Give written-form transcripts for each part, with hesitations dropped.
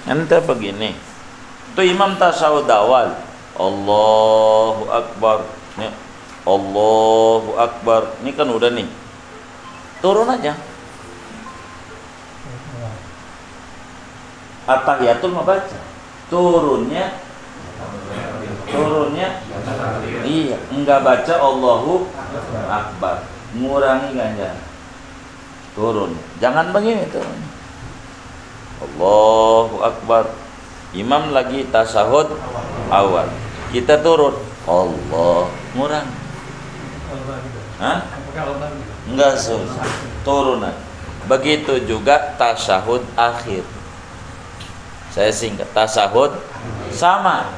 Ente begini, itu imam tasyahud awal, Allahu Akbar, nih, Allahu Akbar, ini kan udah nih, turun aja. At-tahiyatul mau baca, turunnya, iya, enggak baca Allahu Akbar, ngurangi ganjaran, turun, jangan begini turun. Allahu Akbar, imam lagi tasyahud awal, kita turun, Allah, ngurang. Hah? Enggak susah, turunan. Begitu juga tasyahud akhir. Saya singkat, tasyahud sama.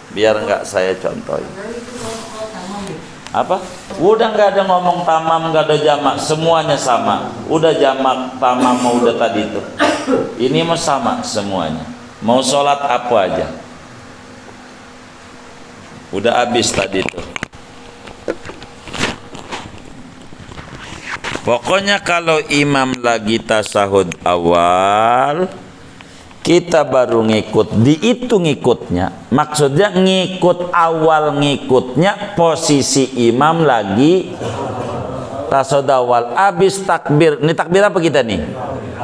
Biar enggak saya contohin. Apa? Udah nggak ada ngomong tamam, nggak ada jamak, semuanya sama. Udah jamak, tamam, mau udah tadi itu. Ini mah sama semuanya. Mau sholat apa aja. Udah habis tadi itu. Pokoknya kalau imam lagi tasyahud awal, kita baru ngikut, dihitung ngikutnya. Maksudnya ngikut awal ngikutnya, posisi imam lagi tasyahud awal. Habis takbir, ini takbir apa kita nih?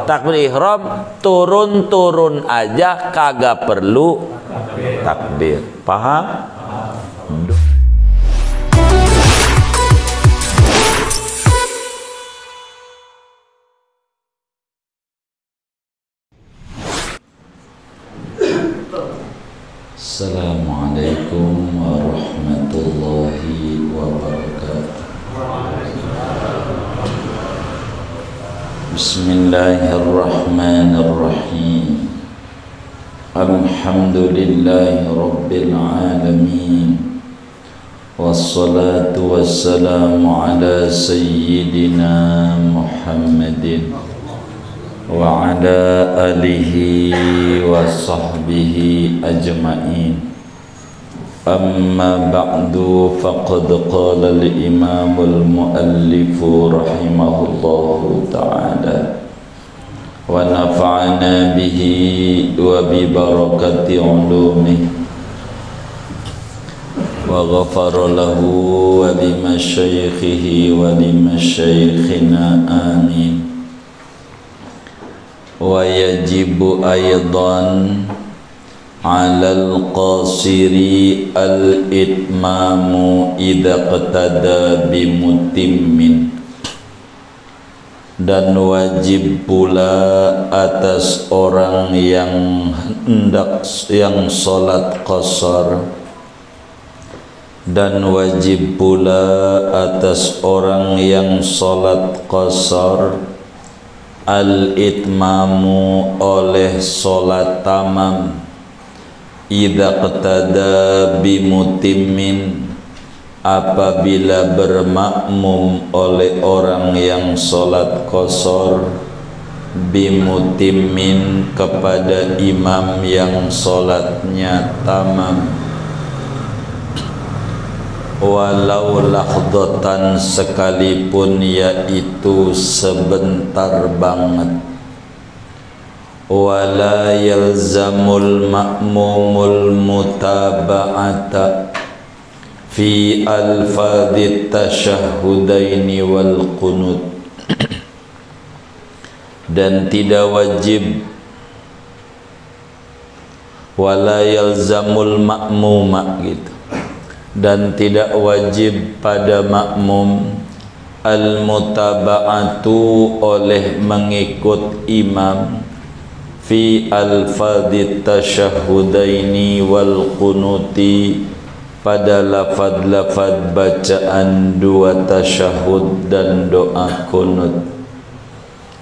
Takbir ihram, turun aja, kagak perlu takbir. Paham? Assalamualaikum warahmatullahi wabarakatuh. Bismillahirrahmanirrahim. Alhamdulillahi rabbil alamin. Wassalatu wassalamu ala sayyidina Muhammadin wa ala alihi wa sahbihi ajma'in. Amma ba'du, faqad qala al-imam al-muallif rahimahullahu ta'ala wa nafa'ana bihi wa bi barakati ulumihi wa ghafara lahu wa bi masyaikhihi wa li masyaikhina amin. Wa yajibu aydan 'alal qasiri al-itmamu idza qtada bi mutimmin, dan wajib pula atas orang yang hendak yang salat qasar, dan wajib pula atas orang yang salat qasar al-itmamu oleh solat tamam idza qtada bimutimmin, apabila bermakmum oleh orang yang solat qasar bimutimmin kepada imam yang solatnya tamam, walau lahdatan, sekalipun yaitu sebentar banget. Wala yalzamul ma'mumul mutaba'ata fi alfadhit tasyahhudaini wal qunut, dan tidak wajib, wala yalzamul ma'muma gitu, dan tidak wajib pada makmum al-mutaba'atu oleh mengikut imam fi al-fadhit tasyahhudaini wal qunuti, pada lafad-lafad bacaan dua tasyahud dan doa kunut.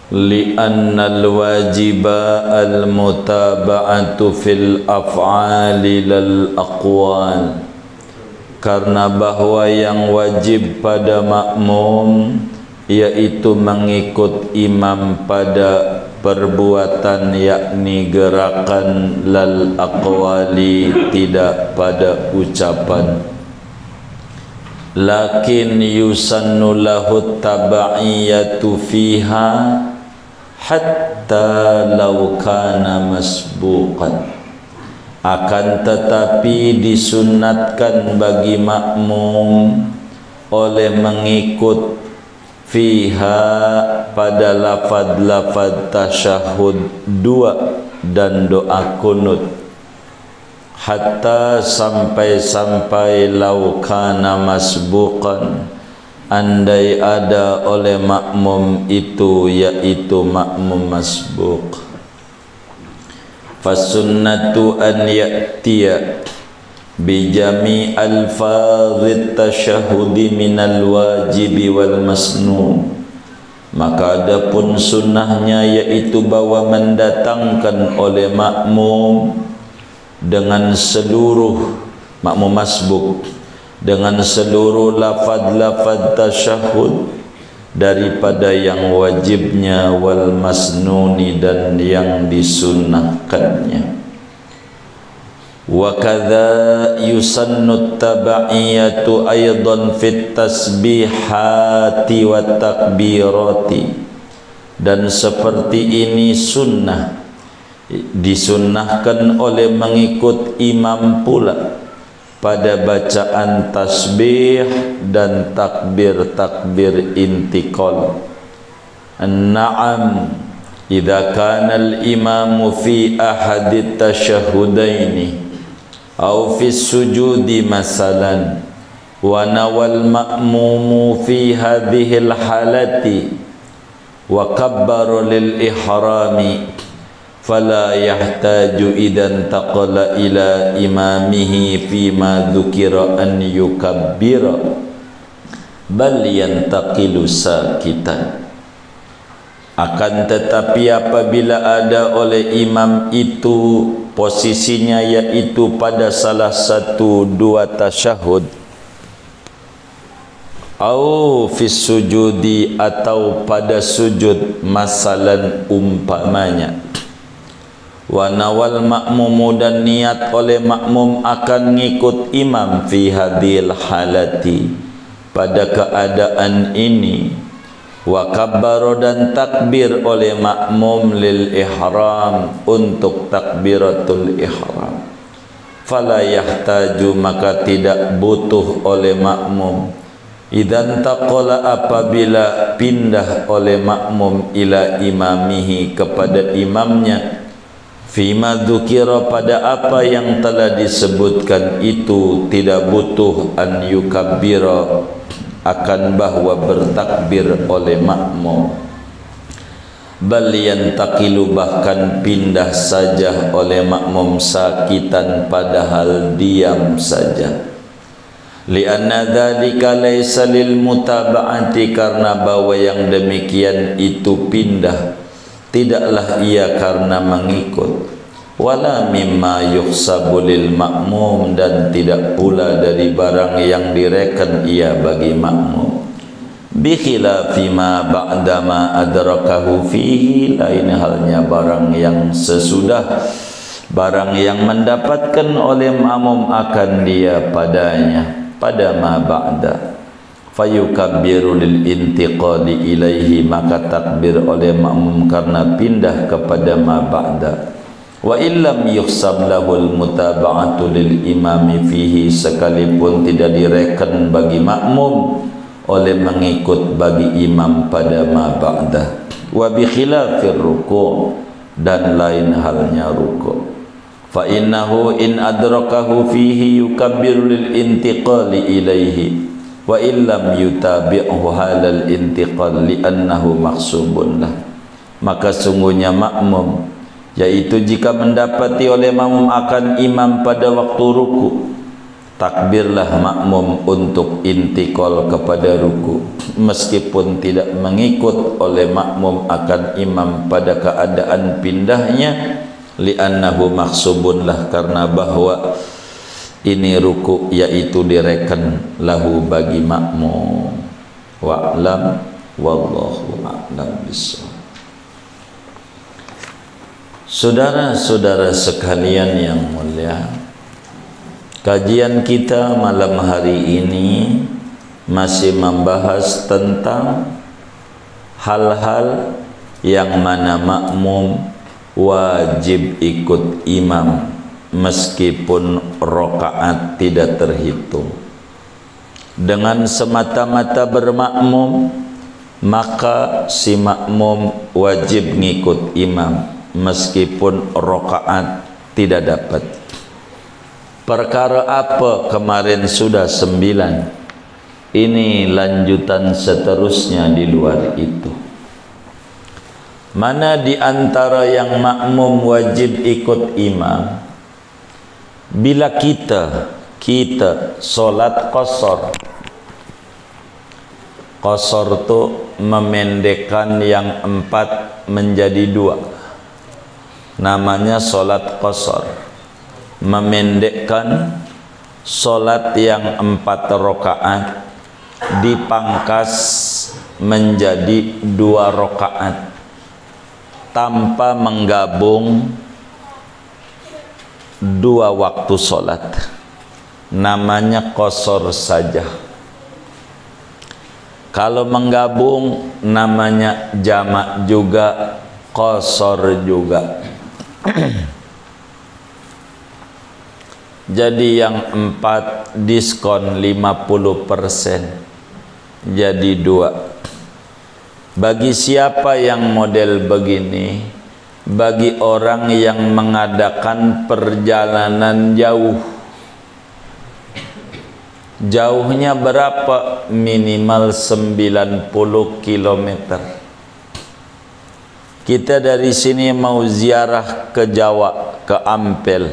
Li'anna al-wajiba al-mutaba'atu fil af'ali lal aqwal, karena bahwa yang wajib pada makmum yaitu mengikut imam pada perbuatan, yakni gerakan, lal aqwali, tidak pada ucapan. Lakin yusannu lahu tabaiyatu fiha, hatta law kana masbuqan, akan tetapi disunatkan bagi makmum oleh mengikut fiha pada lafaz-lafaz tasyahud 2 dan doa kunut, hatta sampai law kana masbuqan, andai ada oleh makmum itu, yaitu makmum masbuq. Fasunnatu an ya'tiya bijami alfazit tasyahudi minal wajibi wal masnun, maka adapun sunnahnya yaitu bahwa mendatangkan oleh makmum dengan seluruh makmum masbuk dengan seluruh lafaz-lafaz tasyahud daripada yang wajibnya wal masnuni dan yang disunnahkannya. Wa kadza yusannu tabaiyatu aidan fit tasbihati wa takbirati, dan seperti ini sunnah disunnahkan oleh mengikut imam pula pada bacaan tasbih dan takbir-takbir intiqal. Na'am idza kana al-imamu fi ahadi tasyahudaini aw fi sujudi masalan wa nawal ma'mumu fi hadhihi al-halati wa kabbara lil ihrami fala yahtaju idan taqala ila imamihi fima dzukira an yukabbira bal yantaqilu sakitan. Akan tetapi apabila ada oleh imam itu posisinya yaitu pada salah satu dua tasyahud, au fis sujudi atau pada sujud masalan umpamanya, wa nawal makmumu dan niat oleh makmum akan ngikut imam fi hadhil halati pada keadaan ini, wa kabbaro dan takbir oleh makmum lil ihram untuk takbiratul ihram, fala yahtaju maka tidak butuh oleh makmum idan taqala apabila pindah oleh makmum ila imamihi kepada imamnya fima dzukira pada apa yang telah disebutkan itu, tidak butuh an yukabbira akan bahwa bertakbir oleh makmum, bal yantaqilu bahkan pindah saja oleh makmum sakitan padahal diam saja. Lianna dzalika laisa lil mutaba'ati, karena bahwa yang demikian itu pindah tidaklah ia karena mengikut, wala mimma yuhsabu lil makmum dan tidak pula dari barang yang direken ia bagi makmum, bi khilafi ma ba'da ma adrakahu fihi, lain halnya barang yang sesudah, barang yang mendapatkan oleh makmum akan dia padanya pada ma ba'da, fayukabbiru lil intiqali ilaihi maka takbir oleh makmum karena pindah kepada ma ba'da, wa illam yuhsab lahul mutaba'atu lil imami fihi, sekalipun tidak direken bagi makmum oleh mengikut bagi imam pada ma ba'da, wa bi khilafir ruku' dan lain halnya ruku', fa innahu in adrakahu fihi yukabbiru lil intiqali ilaihi wa illam yutabi'hu halal intiqal li'annahu maksubun lah, maka sungguhnya makmum yaitu jika mendapati oleh makmum akan imam pada waktu ruku, takbirlah makmum untuk intiqal kepada ruku meskipun tidak mengikut oleh makmum akan imam pada keadaan pindahnya, li'annahu maksubun lah, karena bahwa ini ruku yaitu direken lahu bagi makmum. Wa'lam wallahu a'lam bishawab. Saudara-saudara sekalian yang mulia, kajian kita malam hari ini masih membahas tentang hal-hal yang mana makmum wajib ikut imam meskipun rakaat tidak terhitung. Dengan semata-mata bermakmum, maka si makmum wajib ngikut imam meskipun rakaat tidak dapat. Perkara apa kemarin sudah 9, ini lanjutan seterusnya di luar itu. Mana di antara yang makmum wajib ikut imam? Bila kita solat qasar. Qasar itu memendekkan yang 4 menjadi 2. Namanya solat qasar. Memendekkan solat yang 4 rakaat dipangkas menjadi 2 rakaat tanpa menggabung 2 waktu solat. Namanya qasar saja. Kalau menggabung namanya jamak juga, qasar juga. Jadi yang 4 diskon 50%, jadi 2. Bagi siapa yang model begini? Bagi orang yang mengadakan perjalanan jauh. Jauhnya berapa? Minimal 90 km. Kita dari sini mau ziarah ke Jawa, ke Ampel,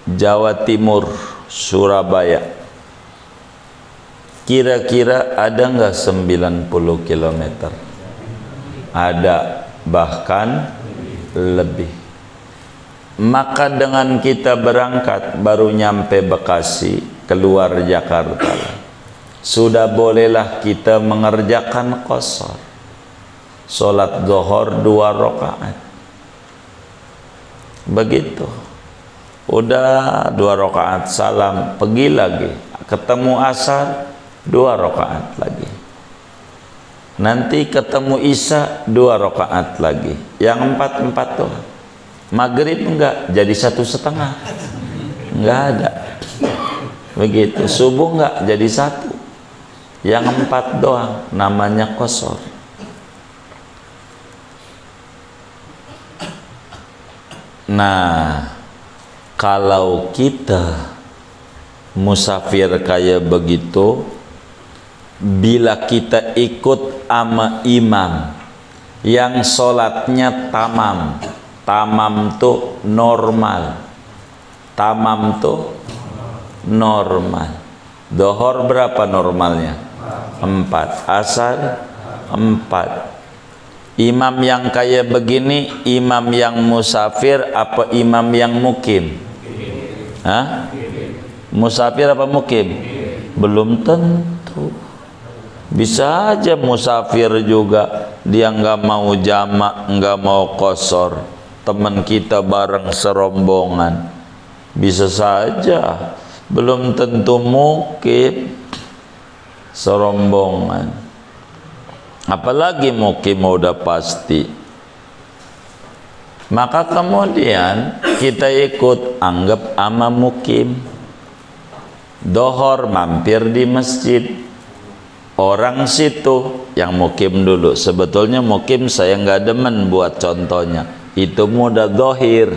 Jawa Timur, Surabaya. Kira-kira ada nggak 90 km? Ada, bahkan lebih. Maka dengan kita berangkat baru nyampe Bekasi, keluar Jakarta, sudah bolehlah kita mengerjakan qasar. Solat zuhur 2 rakaat. Begitu. Udah 2 rakaat salam, pergi lagi. Ketemu asar 2 rakaat lagi. Nanti ketemu isya 2 rakaat lagi. Yang 4 tuh. Maghrib enggak, jadi 1,5. Enggak ada. Begitu. Subuh enggak, jadi 1. Yang 4 doang, namanya qasar. Nah, kalau kita musafir kayak begitu, bila kita ikut ama imam yang sholatnya tamam. Tamam tuh normal. Tamam tuh normal. Dohor berapa normalnya? 4. Asar 4. Imam yang kayak begini, imam yang musafir apa imam yang mukim? Hah? Musafir apa mukim? Belum tentu. Bisa aja musafir juga, dia nggak mau jamak, nggak mau qasar. Teman kita bareng serombongan, bisa saja. Belum tentu mukim serombongan. Apalagi mukim udah pasti. Maka kemudian kita ikut, anggap ama mukim. Dohor mampir di masjid. Orang situ yang mukim dulu. Sebetulnya mukim saya nggak demen buat contohnya. Itu mudah dohir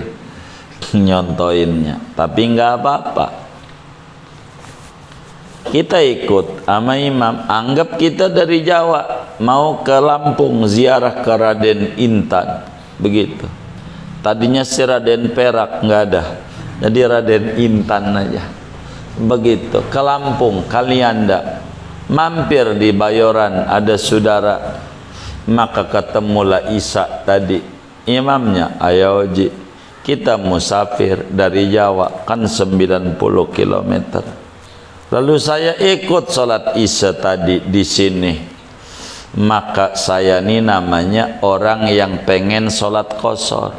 nyontoinnya. Tapi nggak apa-apa. Kita ikut sama imam. Anggap kita dari Jawa mau ke Lampung ziarah ke Raden Intan. Begitu. Tadinya si Raden Perak nggak ada. Jadi Raden Intan aja. Begitu. Ke Lampung, Kalianda. Mampir di Bayoran ada saudara. Maka ketemulah Isa tadi. Imamnya, ayo Ji. Kita musafir dari Jawa. Kan 90 km. Lalu saya ikut sholat isya tadi di sini. Maka saya ini namanya orang yang pengen sholat qasar.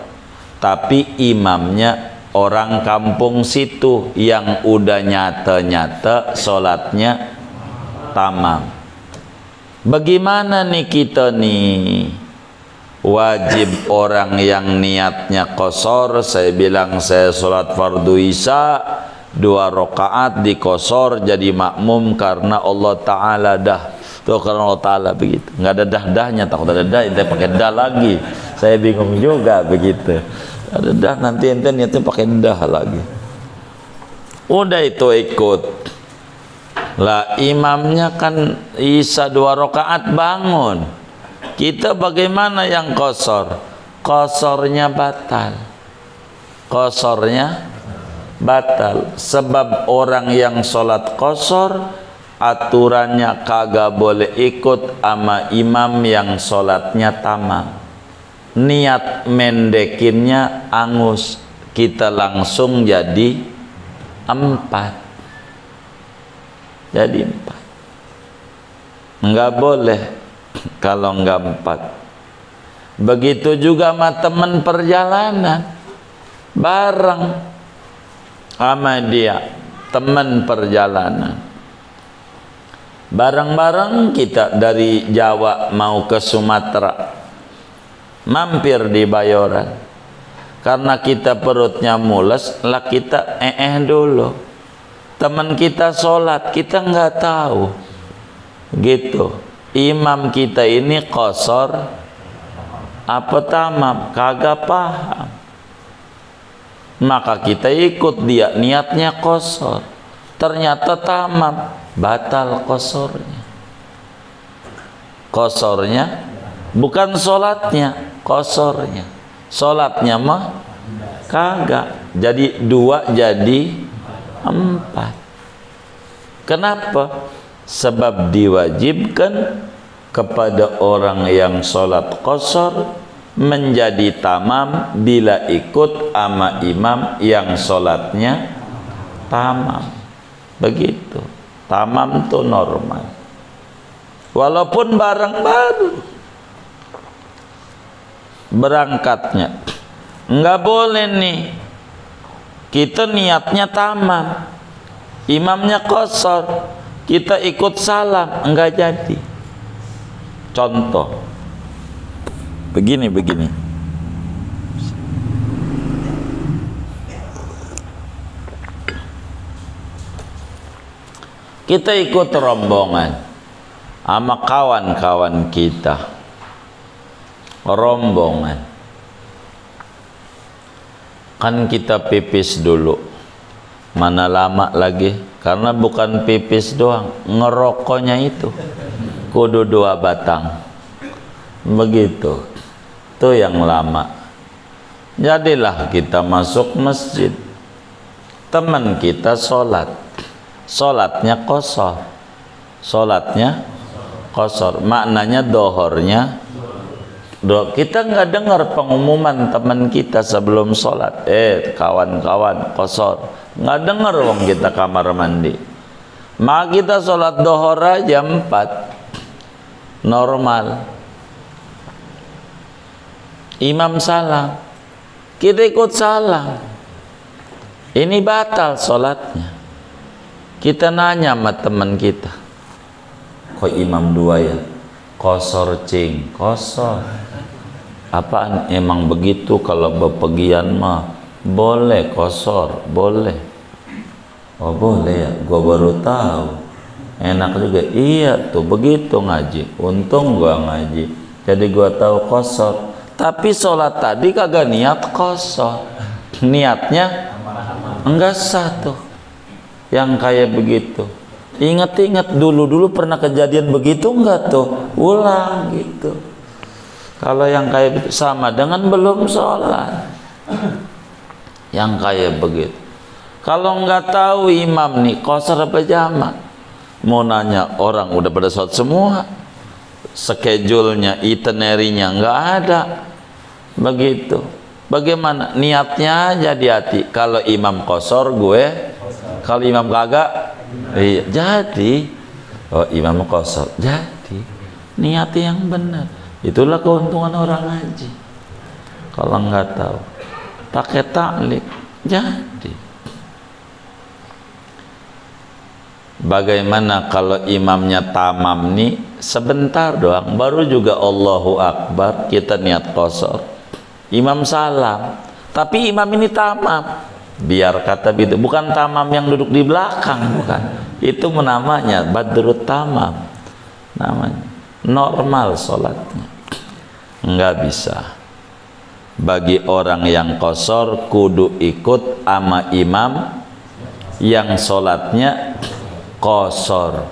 Tapi imamnya orang kampung situ yang udah nyata-nyata sholatnya tamam. Bagaimana nih kita nih? wajib orang yang niatnya qasar. Saya bilang saya sholat fardu isya 2 rakaat dikosor jadi makmum karena Allah Ta'ala dah. Tuh karena Allah Ta'ala begitu. Nggak ada dah-dahnya, takut ada dah, ente pakai dah lagi. Saya bingung juga begitu. Ada dah nanti ente niatnya pakai dah lagi. Udah itu ikut. Lah imamnya kan isya 2 rakaat bangun. Kita bagaimana yang qasar? Qasornya batal. Qasornya batal. Sebab orang yang sholat qasar aturannya kagak boleh ikut sama imam yang sholatnya tamam. Niat mendekinnya angus, kita langsung jadi 4. Jadi 4. Enggak boleh kalau enggak 4. Begitu juga sama teman perjalanan, bareng sama dia, teman perjalanan. Bareng-bareng kita dari Jawa mau ke Sumatera, mampir di Bayoran. Karena kita perutnya mules, lah kita dulu. Teman kita sholat, kita nggak tahu. Gitu. Imam kita ini qasar apa tamam, kagak paham. Maka kita ikut dia, niatnya qasar. Ternyata tamam, batal qasornya. Qasornya bukan sholatnya, qasornya. Sholatnya mah kagak. Jadi 2 jadi 4. Kenapa? Sebab diwajibkan kepada orang yang sholat qasar menjadi tamam bila ikut sama imam yang sholatnya tamam. Begitu. Tamam tuh normal. Walaupun bareng-bareng berangkatnya, nggak boleh nih kita niatnya tamam, imamnya qasar, kita ikut salam, enggak jadi. Contoh begini. Kita ikut rombongan sama kawan-kawan kita, rombongan. Kan kita pipis dulu, mana lama lagi, karena bukan pipis doang, ngerokoknya itu kudu 2 batang begitu, itu yang lama. Jadilah kita masuk masjid, teman kita sholat, sholatnya qasar, sholatnya qasar, maknanya dohornya. Kita nggak dengar pengumuman teman kita sebelum sholat, kawan-kawan qasar, nggak dengar wong kita kamar mandi. Maka kita sholat dohor aja 4 normal. Imam salam, kita ikut salam, ini batal sholatnya. Kita nanya sama teman kita, kok imam 2 ya? Qasar cing, qasar. Apaan emang begitu? Kalau bepergian mah boleh qasar, boleh. Oh boleh ya, gua baru tahu. Enak juga. Iya tuh begitu ngaji. Untung gua ngaji, jadi gua tahu qasar. Tapi sholat tadi kagak niat qasar, niatnya enggak satu. Yang kayak begitu, ingat-ingat dulu pernah kejadian begitu enggak tuh, ulang gitu. Kalau yang kayak sama dengan belum sholat, yang kayak begitu. Kalau nggak tahu imam nih qasar apa jamak, mau nanya orang udah pada sholat semua, schedule-nya, itinerary-nya nggak ada, begitu. Bagaimana niatnya aja di hati. Kalau imam qasar gue, kalau imam kagak, iya jadi. Oh imam qasar, jadi niatnya yang benar. Itulah keuntungan orang ngaji. Kalau nggak tahu, pakai taklik, jadi. Bagaimana kalau imamnya tamam nih, sebentar doang, baru juga Allahu Akbar, kita niat qasar. Imam salam, tapi imam ini tamam. Biar kata gitu, bukan tamam yang duduk di belakang, bukan. Itu namanya badrut tamam. Namanya normal sholatnya. Enggak bisa. Bagi orang yang qasar kudu ikut ama imam yang sholatnya qasar.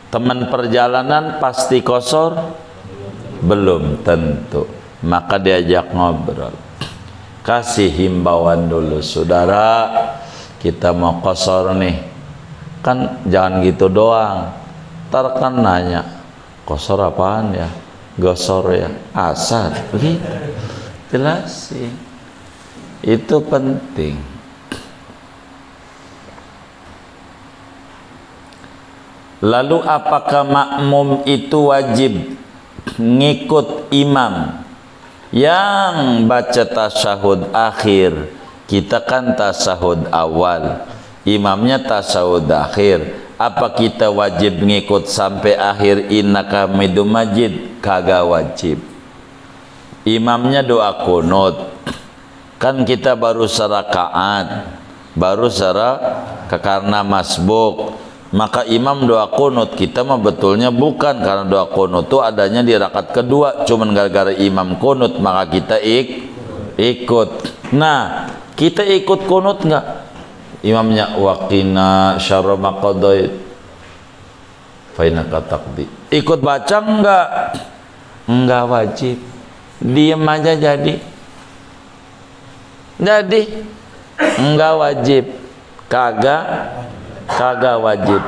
Teman perjalanan pasti qasar? Belum tentu. Maka diajak ngobrol, kasih himbauan dulu, saudara, kita mau qasar nih, kan jangan gitu doang. Ntar kan nanya, qasar apaan ya? Gosor ya? Asar? Begitu. Jelasin. Itu penting. Lalu apakah makmum itu wajib ngikut imam yang baca tasyahud akhir? Kita kan tasyahud awal, imamnya tasyahud akhir. Apa kita wajib ngikut sampai akhir innaka hamidum majid? Kagak wajib. Imamnya doa kunut, kan kita baru serakaat, baru karena masbuk, maka imam doa kunut. Kita mah betulnya bukan, karena doa kunut itu adanya di rakaat kedua, cuman gara-gara imam kunut maka kita ikut. Nah, kita ikut kunut nggak? Imamnya waqina syarra ma qadait fa innaka taqdi, ikut baca enggak? Enggak wajib. Diam aja jadi enggak wajib. Kagak wajib.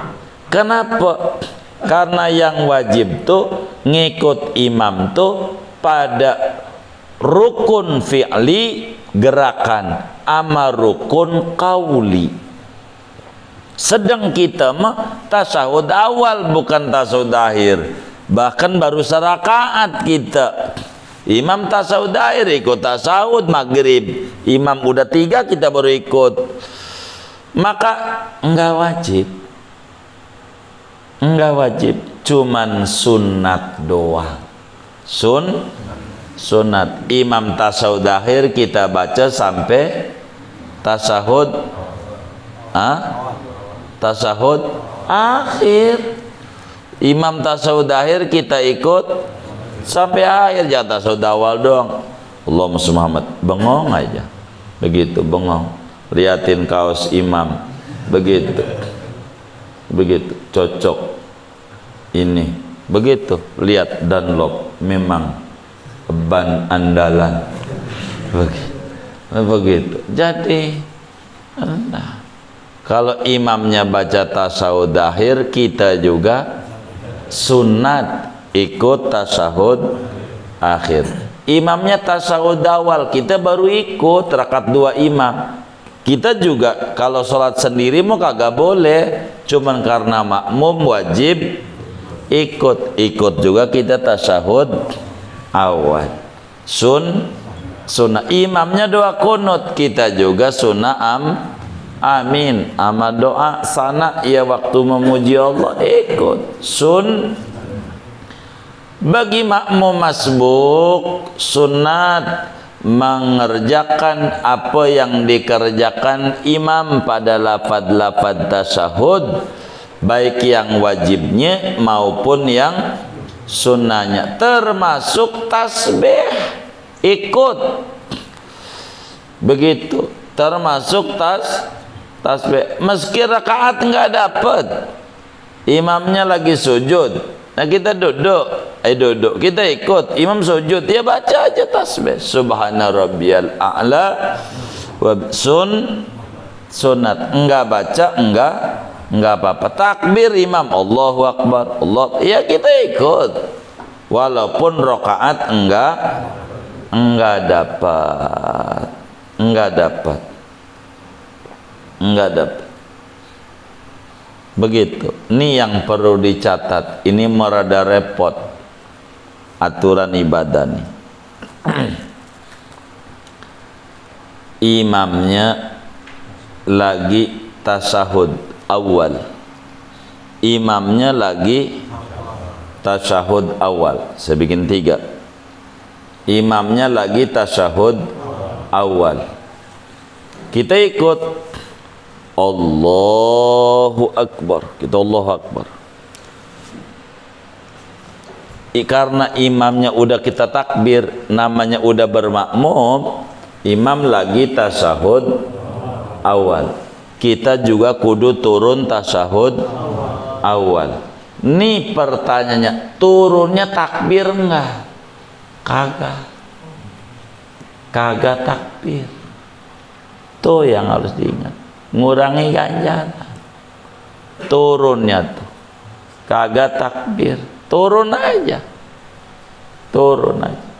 Kenapa? Karena yang wajib tuh ngikut imam tuh pada rukun fi'li, gerakan, ama rukun qauli. Sedang kita mah tasyahud awal, bukan tasyahud akhir. Bahkan baru serakaat kita, imam tasyahud akhir, ikut tasyahud maghrib, imam udah 3 kita baru ikut. Maka enggak wajib, cuman sunat doang. Sunat. Imam tasyahud akhir kita baca sampai tasyahud akhir. Imam tasyahud akhir kita ikut sampai akhir, jangan tasyahud awal doang. Allahumma sholli Muhammad, bengong aja. Begitu, bengong. Liatin kaos imam. Begitu. Cocok. Ini. Begitu. Lihat Dunlop, memang ban andalan. Begitu. Jadi kalau imamnya baca tasyahud akhir, kita juga sunat ikut tasyahud akhir. Imamnya tasyahud awal, kita baru ikut rakaat 2 imam. Kita juga kalau sholat sendiri mau kagak boleh, cuman karena makmum wajib ikut juga kita tasyahud awal. Sunnah. Imamnya doa kunut, kita juga sunnah amin. Ama doa sana ya waktu memuji Allah ikut. Bagi makmum masbuk sunat mengerjakan apa yang dikerjakan imam pada lafaz-lafaz tasyahud, baik yang wajibnya maupun yang sunnahnya, termasuk tasbih ikut. Begitu, termasuk tasbih. Meski rakaat nggak dapat, imamnya lagi sujud, nah kita duduk, kita ikut imam sujud, ya baca aja tasbih subhana rabbiyal a'la wa sunat. Enggak baca enggak apa-apa. Takbir imam Allahu Akbar, Allah, ya kita ikut walaupun rakaat enggak dapat. Begitu. Ini yang perlu dicatat. Ini merada repot aturan ibadah nih. Imamnya lagi tasyahud, awal. Imamnya lagi tasyahud awal. Saya bikin 3. Imamnya lagi tasyahud awal. Kita ikut Allahu Akbar. Kita Allahu Akbar. Karena imamnya udah kita takbir, namanya udah bermakmum, imam lagi tasyahud awal. Kita juga kudu turun tasyahud awal. Nih pertanyaannya, turunnya takbir enggak? Kagak takbir. Tuh yang harus diingat, ngurangi ganjaran. Turunnya tuh kagak takbir, turun aja,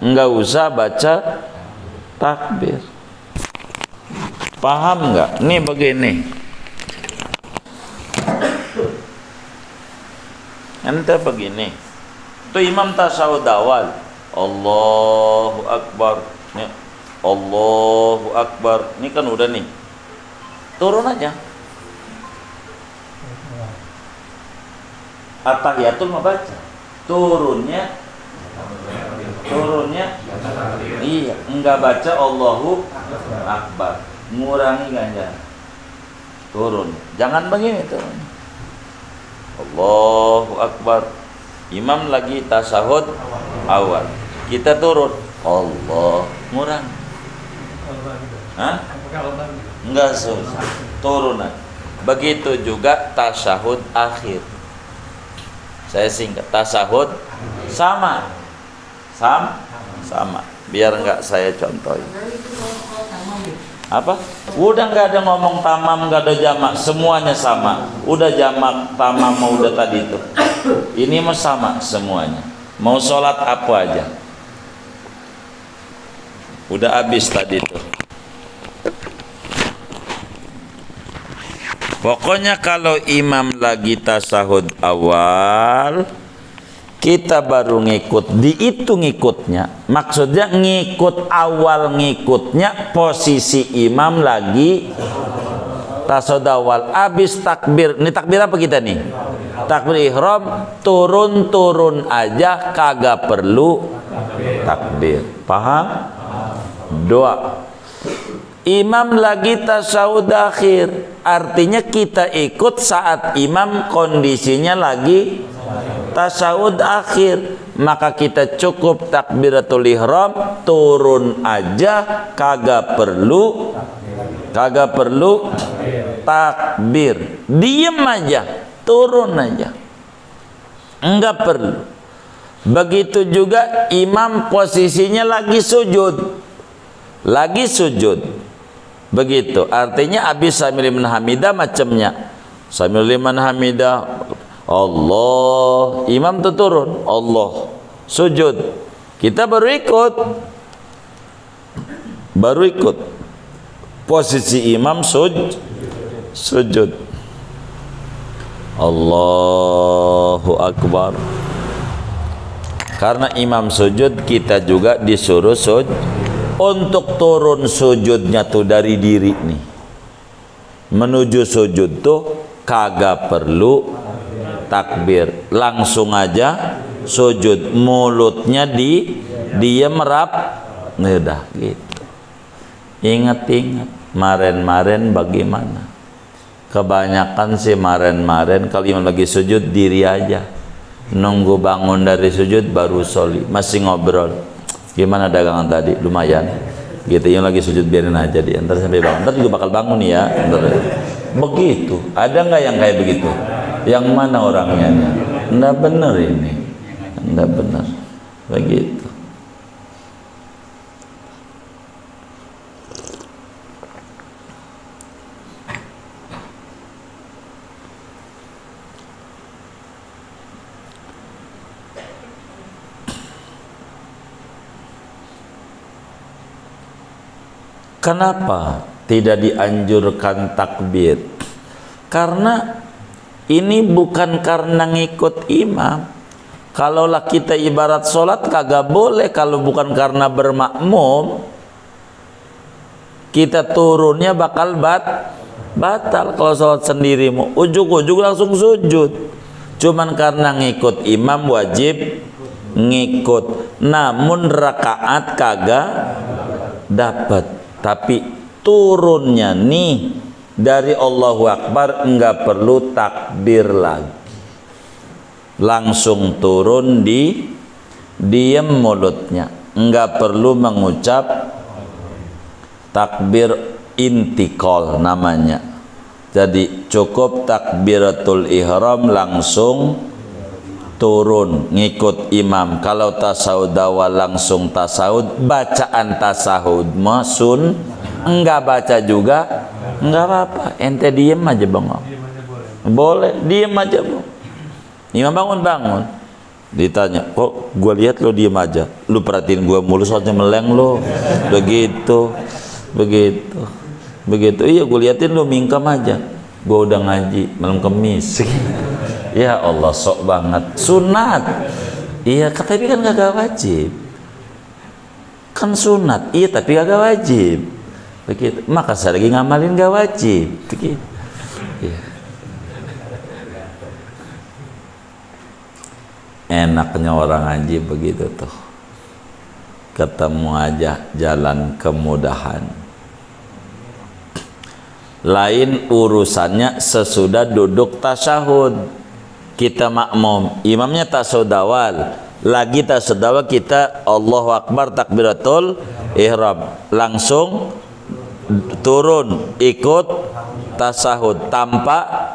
enggak usah baca takbir. Paham nggak? Nih begini, ente begini, tuh imam tasyahud awal, Allahu Akbar, nih Allahu Akbar, ini kan udah nih, turun aja. At-tahiyatul mau baca, turunnya iya, enggak baca Allahu Akbar, ngurangi ganjaran. Turun, jangan begini turun. Allahu Akbar, imam lagi tasyahud awal, kita turun, Allah, ngurang. Hah? Enggak susah, turun aja. Begitu juga tasyahud akhir. Saya singkat, tasyahud sama. Biar enggak saya contohin. Apa? Udah enggak ada ngomong tamam, enggak ada jamak, semuanya sama. Udah jamak, tamam, udah tadi itu. Ini mah sama semuanya. Mau sholat apa aja. Udah habis tadi itu. Pokoknya kalau imam lagi tasyahud awal, kita baru ngikut, dihitung ngikutnya. Maksudnya ngikut awal, ngikutnya posisi imam lagi tasyahud awal. Habis takbir, ini takbir apa kita nih? Takbir ihram, turun aja, kagak perlu takbir. Paham? Doa. Imam lagi tasyahud akhir, artinya kita ikut saat imam kondisinya lagi tasyahud akhir, maka kita cukup takbiratul ihram, turun aja, kagak perlu takbir, diem aja, turun aja, enggak perlu. Begitu juga imam posisinya lagi sujud, begitu, artinya habis sami liman hamidah macamnya, sami liman hamidah Allah, imam tuh turun, Allah, sujud, kita baru ikut posisi imam sujud, Allahu Akbar. Karena imam sujud, kita juga disuruh sujud. Untuk turun sujudnya tuh dari diri nih, menuju sujud tuh kagak perlu takbir, langsung aja sujud, mulutnya diem rap, udah gitu. Ingat maren bagaimana? Kebanyakan sih maren kalau imam lagi sujud diri aja, nunggu bangun dari sujud baru soli, masih ngobrol. Gimana dagangan tadi? Lumayan gitu, yang lagi sujud biarin aja dia, ntar sampai bangun, ntar juga bakal bangun ya, ntar. Begitu. Ada nggak yang kayak begitu? Yang mana orangnya? Nggak bener ini, nggak bener begitu. Kenapa tidak dianjurkan takbir? Karena ini bukan karena ngikut imam. Kalaulah kita ibarat sholat kagak boleh kalau bukan karena bermakmum, kita turunnya bakal batal. Kalau sholat sendirimu ujug-ujug langsung sujud. Cuman karena ngikut imam wajib ngikut, namun rakaat kagak dapat. Tapi turunnya nih dari Allahu Akbar enggak perlu takbir lagi, langsung turun di diem mulutnya, enggak perlu mengucap takbir intikal namanya. Jadi cukup takbiratul ihram langsung turun ngikut imam. Kalau tasawuf awal langsung tasawuf, bacaan tasawuf masun enggak baca juga enggak apa-apa, ente diem aja bang. Boleh diem aja bang. Imam bangun ditanya, kok gue lihat lo diem aja, lu perhatiin gue mulu soalnya meleng lo. Begitu iya, gue liatin lo mingkem aja, gue udah ngaji malam Kemis. Ya Allah, sok banget sunat. Iya tapi kan kagak wajib, kan sunat iya tapi kagak wajib. Begitu, maka saya lagi ngamalin gak wajib. Begitu ya. Enaknya orang ngaji begitu tuh, ketemu aja jalan kemudahan. Lain urusannya sesudah duduk tasyahud, kita makmum, imamnya tasyahud awal, lagi tasyahud awal kita Allahu Akbar takbiratul ihram, langsung turun ikut tasyahud tanpa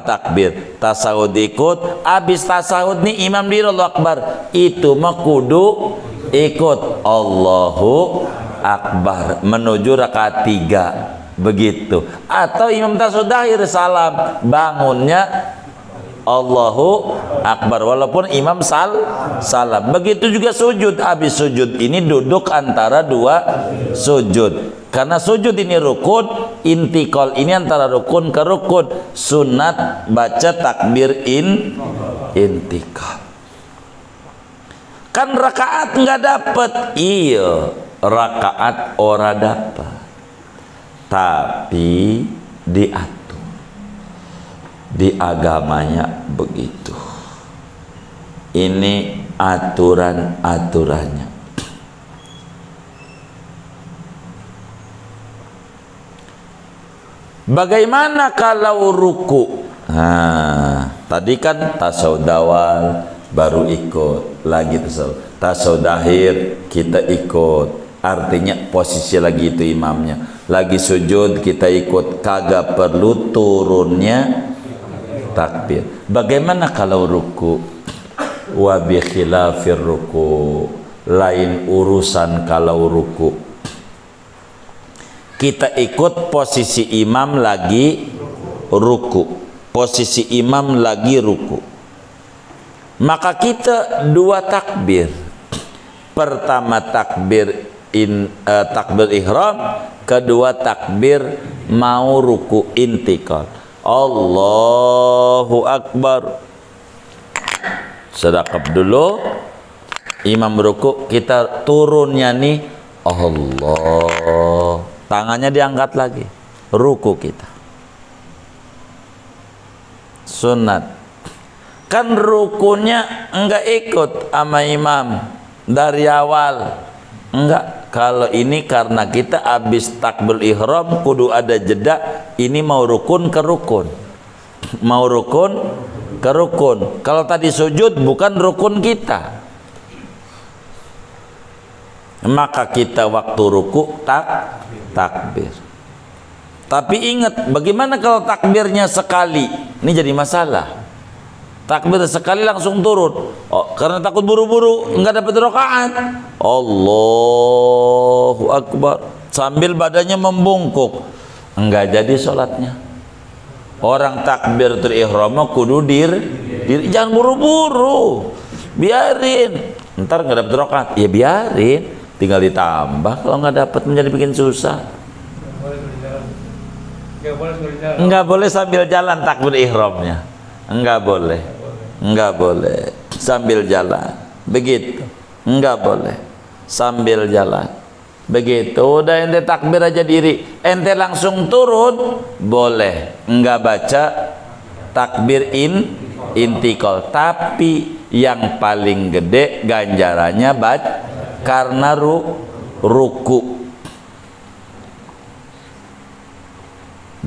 takbir, tasawuf ikut. Habis tasawuf nih imam di Allahu Akbar, itu mah kudu ikut Allahu Akbar menuju rakaat 3 begitu. Atau imam tasawuf akhir salam, bangunnya Allahu Akbar walaupun imam salam. Begitu juga sujud, habis sujud ini duduk antara dua sujud. Karena sujud ini rukun, intikal ini antara rukun ke rukun. Sunat baca takbir intikal. Kan rakaat nggak dapet, iya rakaat ora dapet, tapi diatur di agamanya begitu. Ini aturan-aturannya. Bagaimana kalau ruku? Nah, tadi kan tasawuf awal baru ikut, lagi tasawuf akhir kita ikut. Artinya posisi lagi itu imamnya, lagi sujud kita ikut, kagak perlu turunnya takbir. Bagaimana kalau ruku? Wa bi khilafir ruku, lain urusan kalau ruku. Kita ikut posisi imam lagi ruku, posisi imam lagi ruku, maka kita dua takbir. Pertama takbir takbir ihram, kedua takbir mau ruku intikal. Allahu Akbar, sedekap dulu, imam ruku, kita turunnya nih Allah, tangannya diangkat lagi, ruku kita. Sunat. Kan rukunya enggak ikut sama imam dari awal, enggak. Kalau ini karena kita habis takbir ihram kudu ada jeda, ini mau rukun ke rukun, mau rukun ke rukun. Kalau tadi sujud bukan rukun kita, maka kita waktu ruku takbir. Tapi ingat, bagaimana kalau takbirnya sekali? Ini jadi masalah. Takbir sekali langsung turun, karena takut buru-buru nggak dapat rakaat. Allahu Akbar sambil badannya membungkuk, nggak jadi sholatnya. Orang takbir ihram kudu jangan buru-buru, biarin, ntar nggak dapat rakaat, ya biarin, tinggal ditambah. Kalau nggak dapat menjadi bikin susah. Nggak boleh sambil jalan takbir ihramnya, nggak boleh, nggak boleh sambil jalan begitu, nggak boleh sambil jalan. Begitu, udah ente takbir aja diri, ente langsung turun, boleh. Enggak baca takbir intikal. Tapi yang paling gede ganjarannya karena ruku.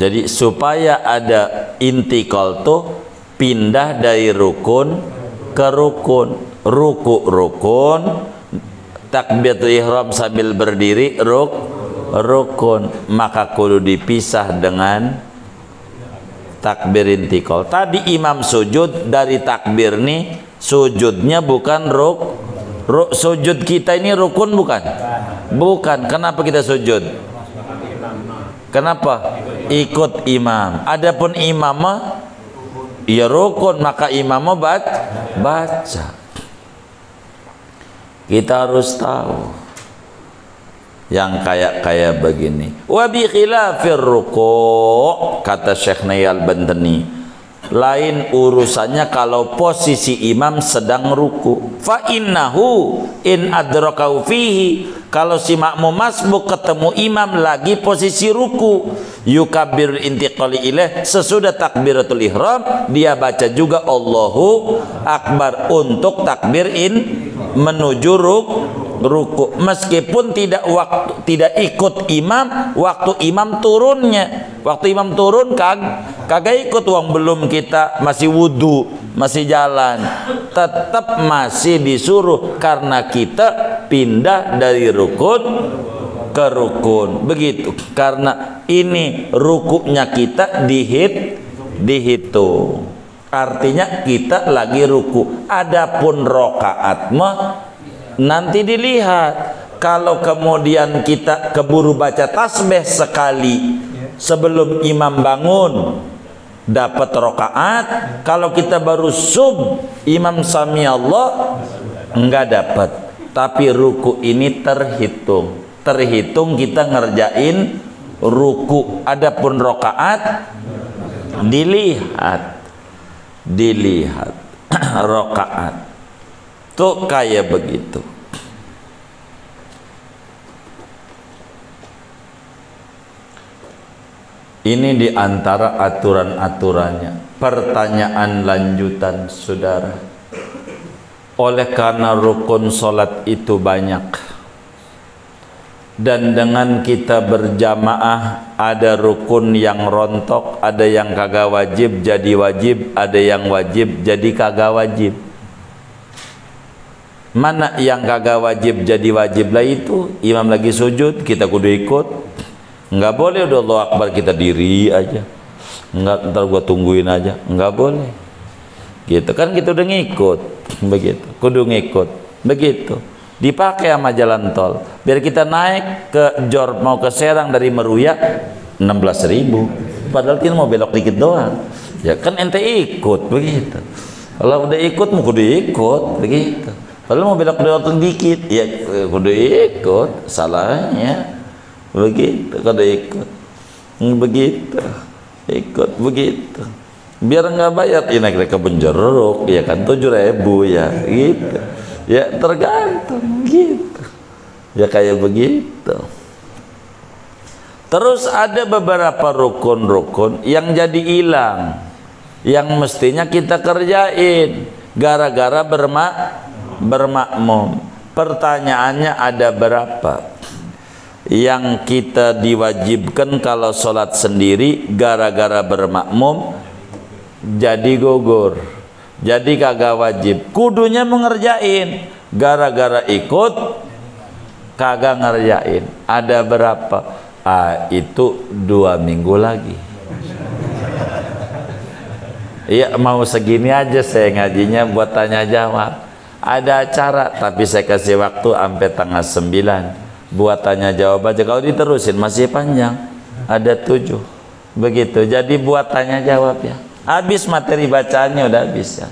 Jadi supaya ada intikal tuh pindah dari rukun ke rukun. Rukun, takbiratul ihram sambil berdiri rukun, maka kudu dipisah dengan takbir intikal. Tadi imam sujud, dari takbir nih sujudnya bukan sujud kita ini rukun bukan? Bukan. Kenapa kita sujud? Kenapa? Ikut imam. Adapun imam ya rukun, maka imam baca. Kita harus tahu yang kayak begini. Wa bi khilafir ruku', kata Syekh Nayal Bantani, lain urusannya kalau posisi imam sedang ruku. Fa innahu in adrakau fihi, kalau si makmum masbuk ketemu imam lagi posisi ruku, yukabbirul intiqali ilaih, sesudah takbiratul ihram dia baca juga Allahu akbar untuk takbir menuju ruku, meskipun tidak ikut imam waktu imam turunnya. Waktu imam turun kagak ikut, uang belum, kita masih wudu, masih jalan, tetap masih disuruh karena kita pindah dari rukun ke rukun. Begitu, karena ini rukuknya kita dihitung. Artinya kita lagi ruku. Adapun rokaat mah nanti dilihat. Kalau kemudian kita keburu baca tasbih sekali sebelum imam bangun, dapat rokaat. Kalau kita baru imam sami Allah, enggak dapat. Tapi ruku ini terhitung kita ngerjain ruku. Adapun rokaat dilihat rokaat tuh kayak begitu. Ini diantara aturan-aturannya. Pertanyaan lanjutan, saudara, oleh karena rukun solat itu banyak, dan dengan kita berjamaah ada rukun yang rontok, ada yang kagak wajib jadi wajib, ada yang wajib jadi kagak wajib. Mana yang kagak wajib jadi wajib lah itu imam lagi sujud kita kudu ikut. Enggak boleh udah Allahu akbar kita diri aja, enggak ntar gua tungguin aja, enggak boleh gitu kan. Kita udah ngikut, begitu kudu ngikut begitu. Dipakai sama jalan tol biar kita naik ke Jor mau ke Serang dari Meruya 16.000, padahal kita mau belok dikit doang, ya kan ente ikut begitu. Kalau udah ikut mau kudu ikut begitu. Kalau mau belok dikit ya kudu ikut, salahnya begitu. Kudu ikut begitu, ikut begitu biar nggak bayar. Ini naik ke Benjeruk ya kan 7.000 ya gitu. Ya tergantung gitu. Ya kayak begitu. Terus ada beberapa rukun-rukun yang jadi hilang, yang mestinya kita kerjain gara-gara bermakmum. Pertanyaannya ada berapa yang kita diwajibkan kalau sholat sendiri gara-gara bermakmum jadi gugur, jadi kagak wajib, kudunya mengerjain, gara-gara ikut kagak ngerjain. Ada berapa? Itu 2 minggu lagi. Iya mau segini aja saya ngajinya buat tanya jawab. Ada acara tapi saya kasih waktu sampai tanggal 9 buat tanya jawab aja. Kalau diterusin masih panjang, ada 7 begitu. Jadi buat tanya jawab ya. Habis materi bacaannya udah habis ya.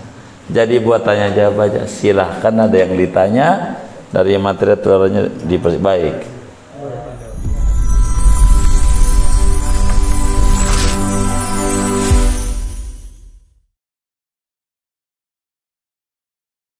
Jadi buat tanya jawab aja. Silahkan ada yang ditanya dari materi turunnya baik.